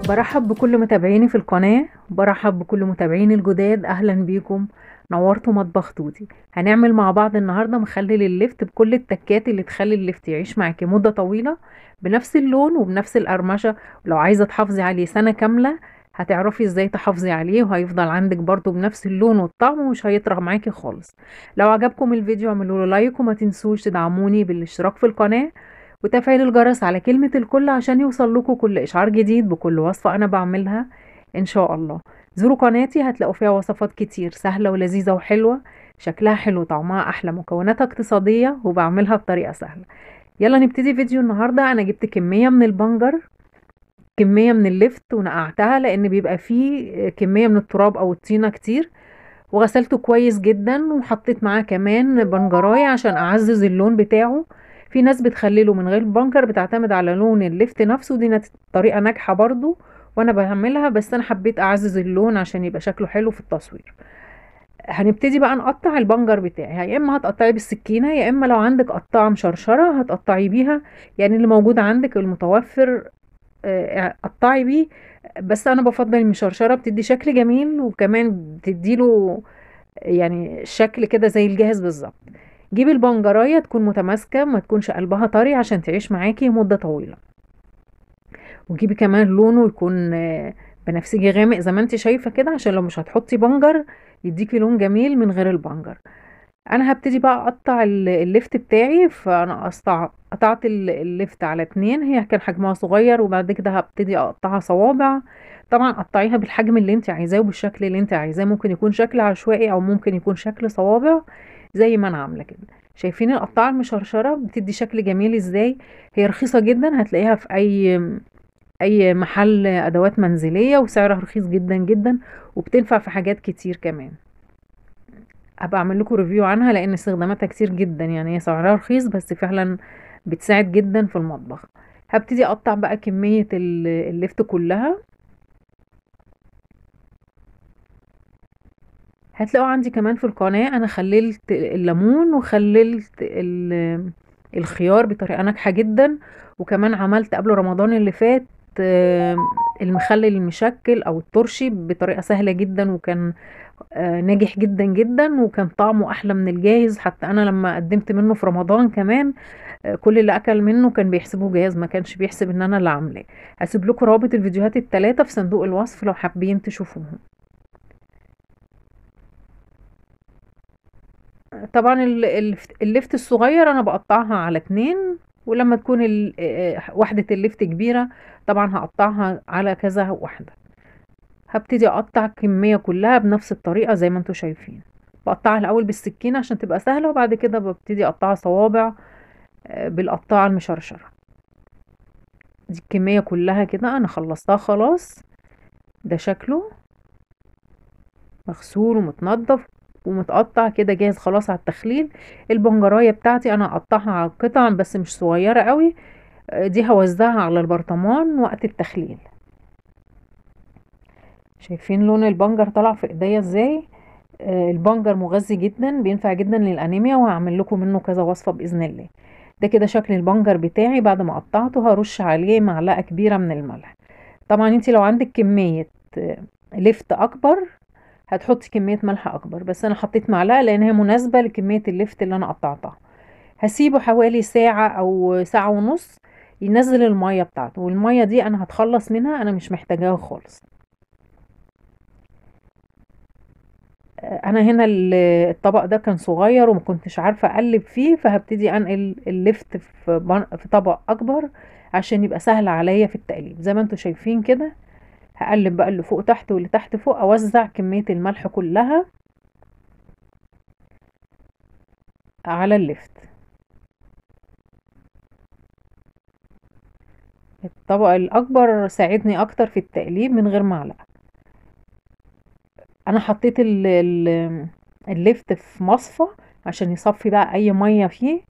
برحب بكل متابعيني في القناة، برحب بكل متابعيني الجداد. اهلا بيكم، نورتوا مطبخ توتي. هنعمل مع بعض النهاردة مخلل اللفت بكل التكات اللي تخلي اللفت يعيش معاكي مدة طويلة بنفس اللون وبنفس القرمشة. ولو عايزة تحافظي عليه سنة كاملة هتعرفي ازاي تحافظي عليه، وهيفضل عندك برضو بنفس اللون والطعم ومش هيطرى معاكي خالص. لو عجبكم الفيديو اعملوا له لايك، وما تنسوش تدعموني بالاشتراك في القناة وتفعيل الجرس على كلمة الكل عشان يوصل لكم كل إشعار جديد بكل وصفة أنا بعملها إن شاء الله. زوروا قناتي هتلاقوا فيها وصفات كتير سهلة ولذيذة وحلوة، شكلها حلو طعمها أحلى، مكوناتها اقتصادية وبعملها بطريقة سهلة. يلا نبتدي فيديو النهاردة. أنا جبت كمية من البنجر، كمية من اللفت ونقعتها لأن بيبقى فيه كمية من التراب أو الطينة كتير، وغسلته كويس جدا وحطيت معاه كمان بنجراية عشان اعزز اللون بتاعه. في ناس بتخلله من غير بنجر، بتعتمد على لون اللفت نفسه، دي طريقة ناجحة برضو وانا بعملها، بس انا حبيت اعزز اللون عشان يبقى شكله حلو في التصوير. هنبتدي بقى نقطع البنجر بتاعي، يا اما هتقطعي بالسكينة يا اما لو عندك قطاعة مشرشرة هتقطعي بيها، يعني اللي موجود عندك المتوفر قطعي بيه. بس انا بفضل المشرشرة، بتدي شكل جميل وكمان بتديله يعني الشكل كده زي الجاهز بالظبط. جيبي البنجرايه تكون متماسكه، ما تكونش قلبها طري عشان تعيش معاكي مده طويله. وجيبي كمان لونه يكون بنفسجي غامق زي ما انت شايفه كده، عشان لو مش هتحطي بنجر يديكي لون جميل من غير البنجر. انا هبتدي بقى اقطع اللفت بتاعي، فانا قطعت اللفت على اتنين، هي كان حجمها صغير، وبعد كده هبتدي اقطعها صوابع. طبعا قطعيها بالحجم اللي انت عايزاه وبالشكل اللي انت عايزاه، ممكن يكون شكل عشوائي او ممكن يكون شكل صوابع زي ما انا عامله كده. شايفين القطعه المشرشره بتدي شكل جميل ازاي؟ هي رخيصه جدا، هتلاقيها في اي محل ادوات منزليه، وسعرها رخيص جدا جدا، وبتنفع في حاجات كتير كمان. هبقى اعمل لكم ريفيو عنها لان استخداماتها كتير جدا، يعني هي سعرها رخيص بس فعلا بتساعد جدا في المطبخ. هبتدي اقطع بقى كمية اللفت كلها. هتلاقوا عندي كمان في القناة انا خللت الليمون وخللت الخيار بطريقة ناجحة جدا، وكمان عملت قبل رمضان اللي فات آه، المخلل المشكل او الترشي بطريقة سهلة جدا، وكان ناجح جدا جدا، وكان طعمه احلى من الجاهز. حتى انا لما قدمت منه في رمضان كمان كل اللي اكل منه كان بيحسبه جاهز، ما كانش بيحسب ان انا اللي عاملاه. هسيب لكم رابط الفيديوهات التلاتة في صندوق الوصف لو حابين تشوفوهم. طبعا اللفت الصغير انا بقطعها على اتنين، ولما تكون وحدة اللفت كبيرة طبعا هقطعها على كذا واحدة. هبتدي اقطع الكمية كلها بنفس الطريقة زي ما انتوا شايفين. بقطعها الاول بالسكينة عشان تبقى سهلة، وبعد كده ببتدي اقطعها صوابع بالقطاعة المشرشرة. دي الكمية كلها كده انا خلصتها خلاص. ده شكله مغسول ومتنضف ومتقطع كده جاهز خلاص على التخليل. البنجرايه بتاعتي انا هقطعها على قطع بس مش صغيرة قوي، دي هوزعها على البرطمان وقت التخليل. شايفين لون البنجر طلع في ايديا ازاي؟ البنجر مغذي جدا، بينفع جدا للانيميا، وهعمل لكم منه كذا وصفة باذن الله. ده كده شكل البنجر بتاعي بعد ما قطعته. هرش عليه معلقة كبيرة من الملح. طبعا انتي لو عندك كمية لفت اكبر هتحطي كمية ملح اكبر، بس انا حطيت معلقة لان هي مناسبة لكمية اللفت اللي انا قطعتها. هسيبه حوالي ساعة او ساعة ونص ينزل المية بتاعته، والمية دي انا هتخلص منها، انا مش محتاجاها خالص. انا هنا الطبق ده كان صغير وما كنتش عارفة اقلب فيه، فهبتدي انقل اللفت في طبق اكبر عشان يبقى سهل عليا في التقليب زي ما انتوا شايفين كده. هقلب بقى اللي فوق تحت واللي تحت فوق، اوزع كمية الملح كلها على اللفت. الطبق الاكبر ساعدني اكتر في التقليب من غير معلقة. انا حطيت اللفت في مصفى عشان يصفي بقى اي مية فيه.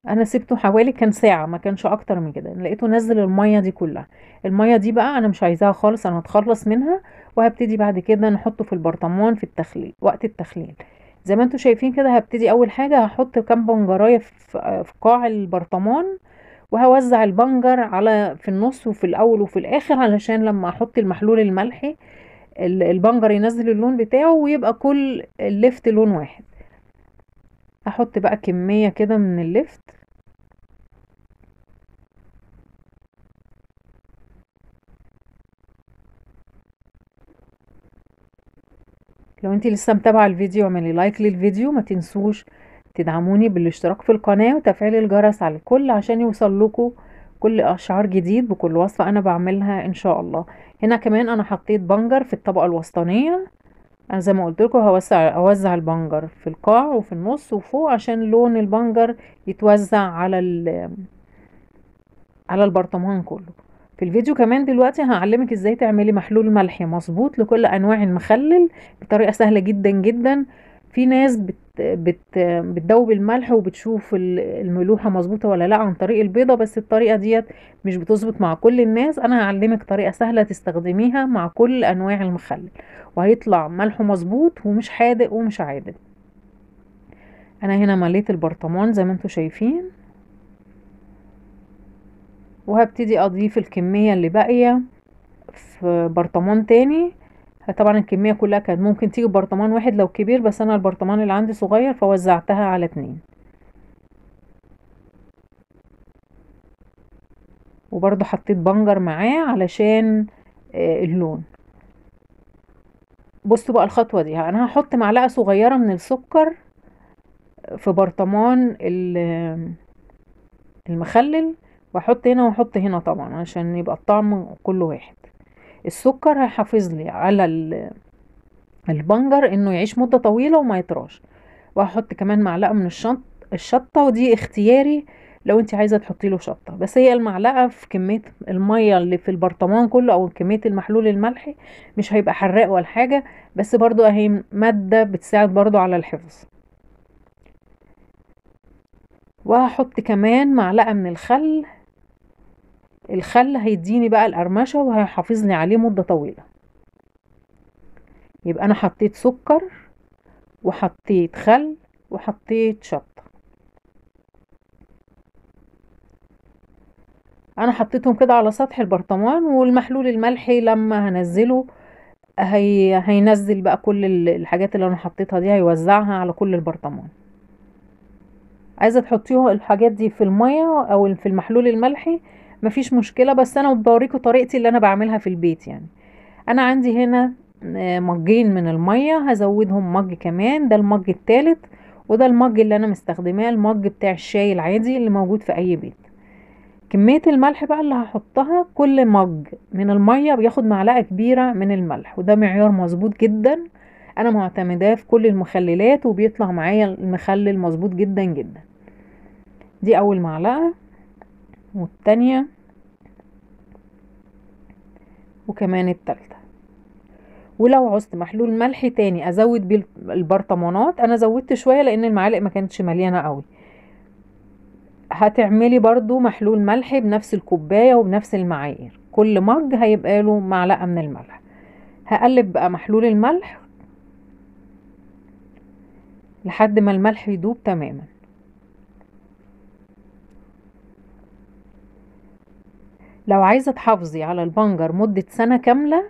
انا سبته حوالي كان ساعة، ما كانش اكتر من كده، لقيته نزل المية دي كلها. المية دي بقى انا مش عايزاها خالص، انا هتخلص منها. وهبتدي بعد كده نحطه في البرطمان في التخليل وقت التخليل. زي ما انتوا شايفين كده، هبتدي اول حاجة هحط كام بنجراية في قاع البرطمان، وهوزع البنجر على في النص وفي الاول وفي الاخر، علشان لما احط المحلول الملحي البنجر ينزل اللون بتاعه ويبقى كل اللفت لون واحد. احط بقى كمية كده من اللفت. لو انتي لسه متابعة الفيديو اعملي لايك للفيديو، ما تنسوش تدعموني بالاشتراك في القناة وتفعيل الجرس على الكل عشان يوصل لكم كل اشعار جديد بكل وصفة انا بعملها ان شاء الله. هنا كمان انا حطيت بنجر في الطبقة الوسطانية. انا زي ما قلت لكم اوزع البنجر في القاع وفي النص وفوق عشان لون البنجر يتوزع على البرطمان كله. في الفيديو كمان دلوقتي هعلمك ازاي تعملي محلول ملح مظبوط لكل انواع المخلل بطريقة سهلة جدا جدا. في ناس بتدوب الملح وبتشوف الملوحة مظبوطة ولا لا عن طريق البيضة، بس الطريقة ديت مش بتظبط مع كل الناس. انا هعلمك طريقة سهلة تستخدميها مع كل انواع المخلل، وهيطلع ملحه مظبوط ومش حادق ومش عادل. انا هنا مليت البرطمان زي ما انتم شايفين، وهبتدي اضيف الكمية اللي باقية في برطمان تاني. طبعا الكمية كلها كانت ممكن تيجي برطمان واحد لو كبير، بس انا البرطمان اللي عندي صغير فوزعتها على 2. وبرضو حطيت بنجر معاه علشان اللون. بصوا بقى الخطوة دي، انا هحط معلقة صغيرة من السكر في برطمان المخلل، واحط هنا واحط هنا طبعا عشان يبقى الطعم كله واحد. السكر هيحافظ لي على البنجر انه يعيش مدة طويلة وما يطراش. وهحط كمان معلقة من الشطة، ودي اختياري لو انت عايزة تحطي له شطة، بس هي المعلقة في كمية المية اللي في البرطمان كله او كمية المحلول الملحي مش هيبقى حراق ولا حاجة، بس برضو اهي مادة بتساعد برضو على الحفظ. وهحط كمان معلقة من الخل. الخل هيديني بقى القرمشة وهيحافظ لي عليه مدة طويلة. يبقى انا حطيت سكر وحطيت خل وحطيت شطة. انا حطيتهم كده على سطح البرطمان، والمحلول الملحي لما هنزله هينزل بقى كل الحاجات اللي انا حطيتها دي، هيوزعها على كل البرطمان. عايزه تحطيه الحاجات دي في الميه او في المحلول الملحي مفيش مشكله، بس انا بوريكم طريقتي اللي انا بعملها في البيت يعني. انا عندي هنا مجين من الميه، هزودهم مج كمان، ده المج التالت، وده المج اللي انا مستخدماه المج بتاع الشاي العادي اللي موجود في اي بيت. كمية الملح بقى اللي هحطها، كل مج من المية بياخد معلقة كبيرة من الملح، وده معيار مظبوط جدا انا معتمداه في كل المخللات وبيطلع معايا المخلل مظبوط جدا جدا. دي اول معلقة والتانية وكمان التالتة. ولو عوزت محلول ملح تاني ازود بيه البرطمانات، انا زودت شوية لان المعالق ما كانتش مليانة قوي. هتعملي برضو محلول ملح بنفس الكوباية وبنفس المعايير، كل مج هيبقى له معلقة من الملح. هقلب بقى محلول الملح لحد ما الملح يدوب تماما. لو عايزة تحافظي على البنجر مدة سنة كاملة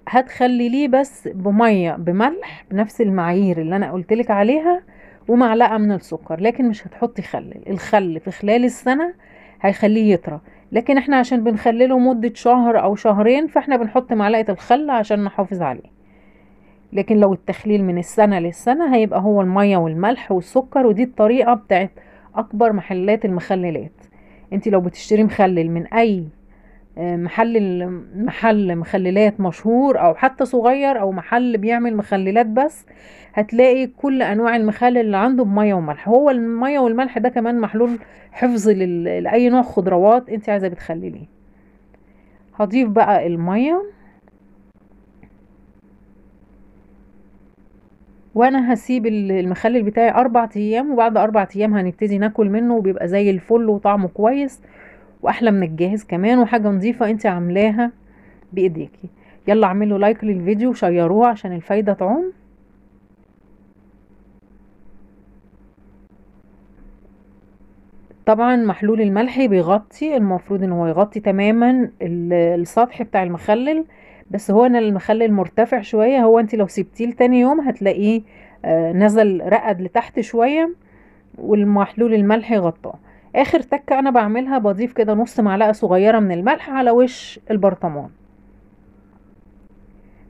هتخلليه بس بمية بملح بنفس المعايير اللي انا قلتلك عليها ومعلقة من السكر، لكن مش هتحطي خل. الخل في خلال السنة هيخليه يطرى، لكن احنا عشان بنخلله مدة شهر او شهرين فاحنا بنحط معلقة الخل عشان نحافظ عليه. لكن لو التخليل من السنة للسنة هيبقى هو المية والملح والسكر، ودي الطريقة بتاعت اكبر محلات المخللات. انت لو بتشتري مخلل من اي محل مخللات مشهور او حتى صغير او محل بيعمل مخللات بس، هتلاقي كل انواع المخلل اللي عنده بمية وملح. هو المية والملح ده كمان محلول حفظ لأي نوع خضروات انت عايزة بتخلليه. هضيف بقى المية وانا هسيب المخلل بتاعي 4 ايام، وبعد 4 ايام هنبتدي ناكل منه وبيبقى زي الفل وطعمه كويس واحلى من الجاهز كمان، وحاجة نظيفة انت عاملاها بايديكي. يلا اعملوا لايك للفيديو وشيروه عشان الفايدة تعم. طبعا محلول الملح بيغطي، المفروض ان هو يغطي تماما السطح بتاع المخلل، بس هو انا المخلل مرتفع شوية، هو انت لو سبتيه لتاني يوم هتلاقيه نزل رقد لتحت شوية والمحلول الملح غطاه. اخر تكة انا بعملها بضيف كده نص معلقة صغيرة من الملح على وش البرطمان.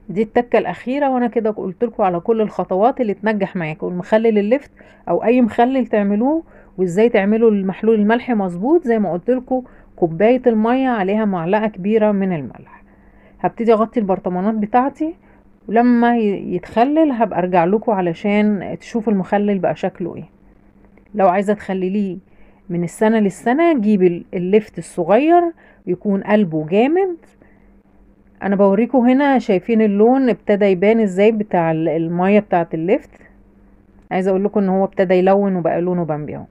دي التكة الاخيرة، وانا كده قلت لكم على كل الخطوات اللي تنجح معاكم المخلل اللفت او اي مخلل تعملوه، وازاي تعملوا المحلول الملح مظبوط. زي ما قلت لكم كوباية المية عليها معلقة كبيرة من الملح. هبتدي اغطي البرطمانات بتاعتي، ولما يتخلل هبقى ارجع لكم علشان تشوفوا المخلل بقى شكله ايه. لو عايزة تخلليه من السنة للسنة جيبي اللفت الصغير يكون قلبه جامد. انا بوريكم هنا، شايفين اللون ابتدى يبان ازاي بتاع المية بتاعة اللفت. عايزة اقول لكم ان هو ابتدى يلون وبقى لونه بامبي اهو.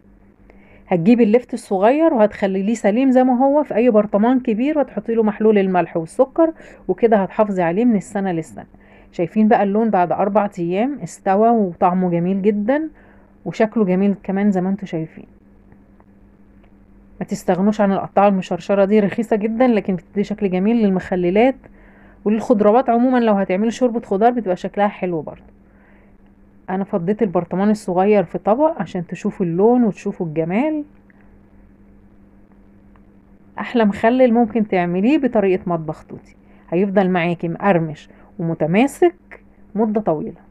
هتجيبي اللفت الصغير وهتخليه سليم زي ما هو في اي برطمان كبير، وتحطي له محلول الملح والسكر، وكده هتحافظي عليه من السنة للسنة. شايفين بقى اللون بعد 4 ايام استوى وطعمه جميل جدا وشكله جميل كمان زي ما انتم شايفين. ما تستغنوش عن القطعة المشرشرة دي، رخيصة جدا لكن بتدي شكل جميل للمخللات وللخضروات عموما. لو هتعملي شوربة خضار بتبقى شكلها حلو برضه. انا فضيت البرطمان الصغير في طبق عشان تشوفوا اللون وتشوفوا الجمال. احلى مخلل ممكن تعمليه بطريقة مطبخ توتي، هيفضل معاكي مقرمش ومتماسك مدة طويلة.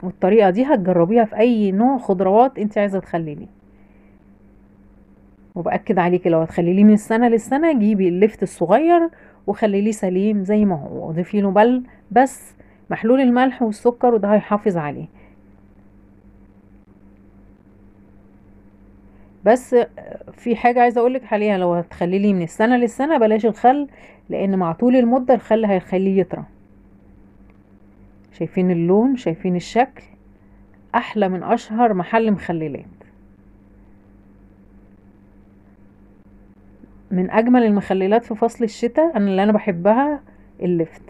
والطريقة دي هتجربيها في اي نوع خضروات انت عايزة تخلليه. وبأكد عليكي لو هتخلليه من السنة للسنة جيبي اللفت الصغير وخليليه سليم زي ما هو، وضيفي له بس محلول الملح والسكر، وده هيحافظ عليه. بس في حاجة عايزة اقولك عليها، لو هتخلليه من السنة للسنة بلاش الخل، لان مع طول المدة الخل هيخليه يطرى. شايفين اللون، شايفين الشكل، احلى من اشهر محل مخللات. من اجمل المخللات في فصل الشتاء اللي انا بحبها اللفت.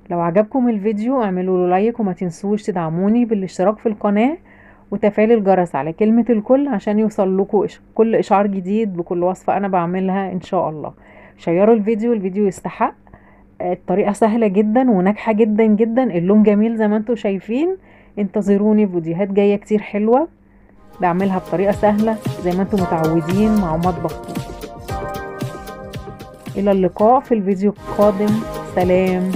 لو عجبكم الفيديو اعملوا له لايك، وما تنسوش تدعموني بالاشتراك في القناة وتفعيل الجرس على كلمة الكل عشان يوصل لكم كل اشعار جديد بكل وصفة انا بعملها ان شاء الله. شيروا الفيديو يستحق. الطريقة سهلة جدا وناجحة جدا جدا، اللون جميل زي ما انتم شايفين. انتظروني في فيديوهات جاية كتير حلوة بعملها بطريقة سهلة زي ما انتم متعودين مع مطبخ توتي. الى اللقاء في الفيديو القادم. سلام.